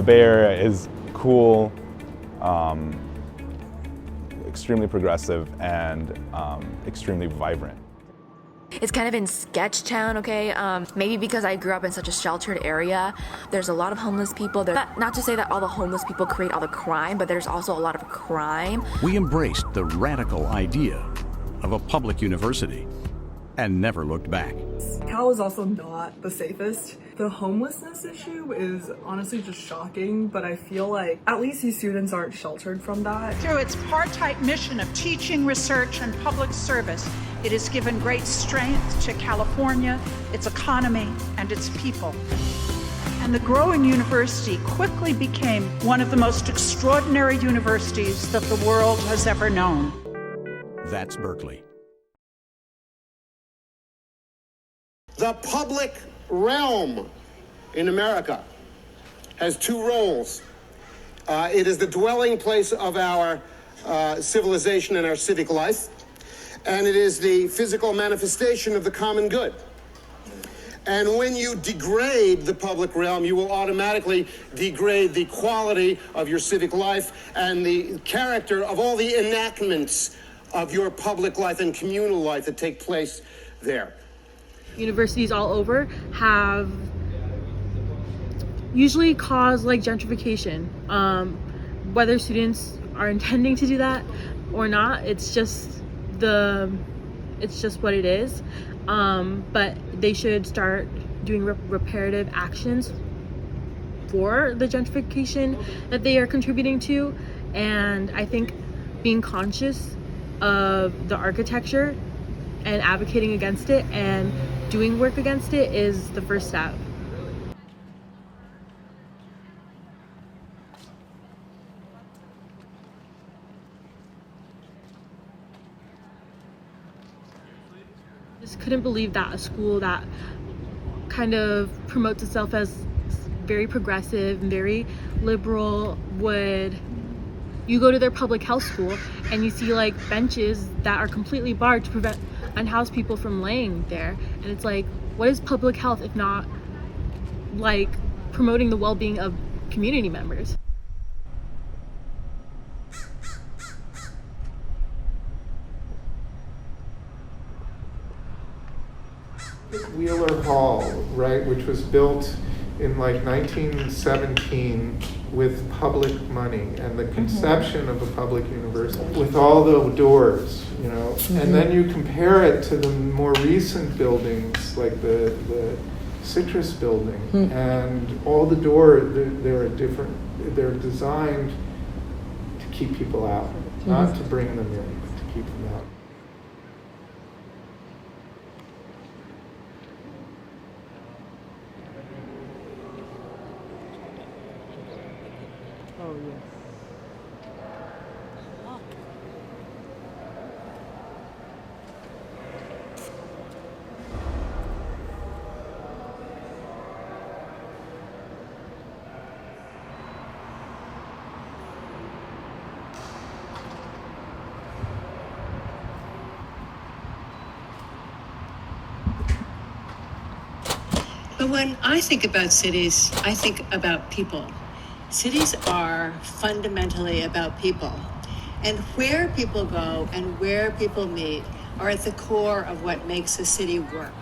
Bay Area is cool, extremely progressive, and extremely vibrant. It's kind of in sketch town, okay? Maybe because I grew up in such a sheltered area, there's a lot of homeless people. Not to say that all the homeless people create all the crime, but there's also a lot of crime. We embraced the radical idea of a public university and never looked back. Cal is also not the safest. The homelessness issue is honestly just shocking, but I feel like at least these students aren't sheltered from that. Through its part-time mission of teaching, research, and public service, it has given great strength to California, its economy, and its people. And the growing university quickly became one of the most extraordinary universities that the world has ever known. That's Berkeley. The public realm in America has two roles. It is the dwelling place of our civilization and our civic life, and it is the physical manifestation of the common good. And when you degrade the public realm, you will automatically degrade the quality of your civic life and the character of all the enactments of your public life and communal life that take place there. Universities all over have usually caused like gentrification. Whether students are intending to do that or not, it's just what it is. But they should start doing reparative actions for the gentrification that they are contributing to. And I think being conscious of the architecture and advocating against it and doing work against it is the first step. Just couldn't believe that a school that kind of promotes itself as very progressive and very liberal you go to their public health school and you see like benches that are completely barred to prevent unhoused people from laying there, and it's like, what is public health if not like promoting the well-being of community members? Wheeler Hall, right, which was built in like 1917 with public money and the conception of a public university with all the doors, you know, and then you compare it to the more recent buildings like the Citrus building and all the doors, they're designed to keep people out, not to bring them in, but to keep them out. Oh, yes. But when I think about cities, I think about people. Cities are fundamentally about people. And where people go and where people meet are at the core of what makes a city work.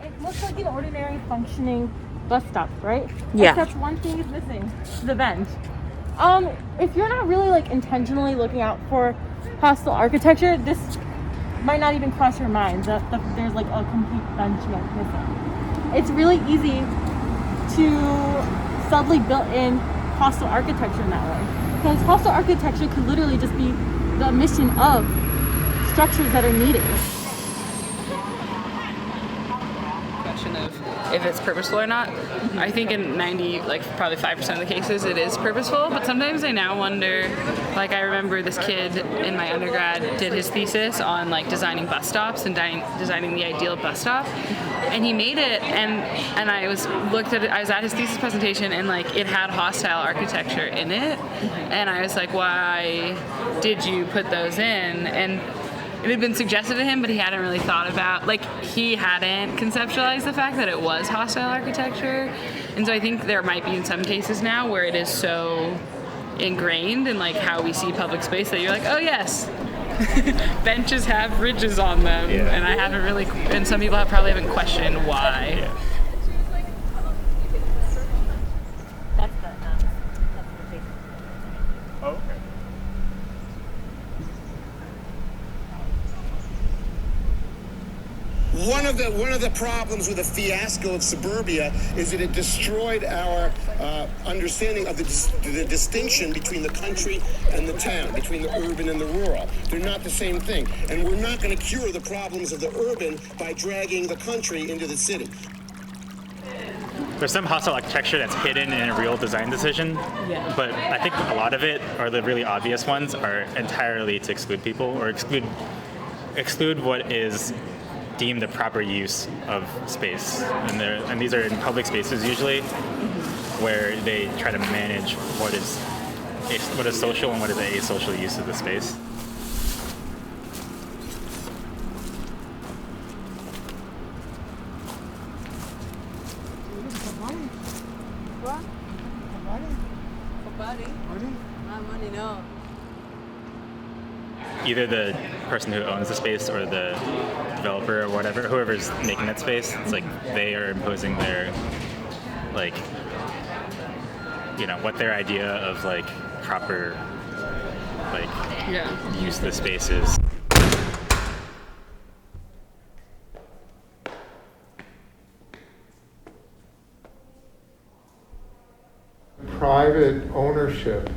It looks like an ordinary functioning bus stop, right? Yeah. Except one thing is missing, the vent. If you're not really like intentionally looking out for hostile architecture, this might not even cross your mind that there's like a complete bench missing. It's really easy to subtly built in hostile architecture in that way. because hostile architecture could literally just be the omission of structures that are needed. Question of if it's purposeful or not. I think in probably 5% of the cases it is purposeful, but sometimes I now wonder, like I remember this kid in my undergrad did his thesis on like designing bus stops and designing the ideal bus stop, and he made it, and I was at his thesis presentation, and like it had hostile architecture in it, and I was like, why did you put those in? And it had been suggested to him, but he hadn't really thought about, he hadn't conceptualized the fact that it was hostile architecture. And so I think there might be in some cases now where it is so ingrained in like how we see public space that you're like, oh yes, benches have ridges on them. Yeah. And I haven't really, and some people probably haven't questioned why. Yeah. Oh, okay. One of the problems with the fiasco of suburbia is that it destroyed our understanding of the distinction between the country and the town, between the urban and the rural. They're not the same thing. And we're not going to cure the problems of the urban by dragging the country into the city. There's some hostile architecture that's hidden in a real design decision, but I think a lot of it, or the really obvious ones, are entirely to exclude people or exclude what is deemed the proper use of space. And these are in public spaces usually, where they try to manage what is social and what is the asocial use of the space. Either the person who owns the space or the developer or whatever, whoever's making that space, it's like they are imposing their, what their idea of proper use of the space is. Private ownership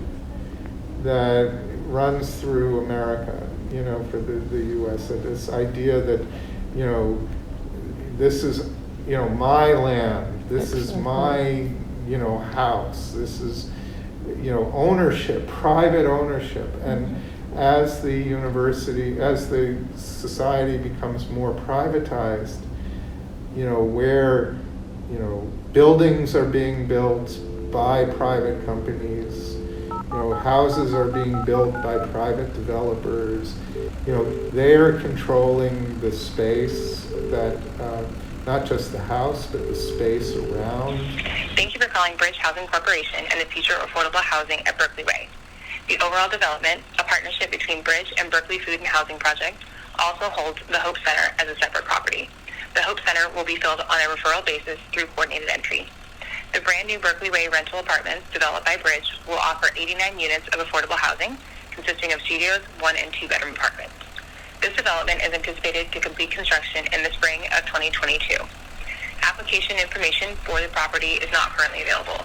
that runs through America, for the U.S. This idea that, this is, my land, this is my, house, this is, ownership, private ownership. And as the society becomes more privatized, where, buildings are being built by private companies, houses are being built by private developers. They are controlling the space that, not just the house, but the space around. Thank you for calling Bridge Housing Corporation and the Future Affordable Housing at Berkeley Way. The overall development, a partnership between Bridge and Berkeley Food and Housing Project, also holds the Hope Center as a separate property. The Hope Center will be filled on a referral basis through coordinated entry. The brand new Berkeley Way rental apartments developed by Bridge will offer 89 units of affordable housing consisting of studios, 1 and 2 bedroom apartments. This development is anticipated to complete construction in the spring of 2022. Application information for the property is not currently available.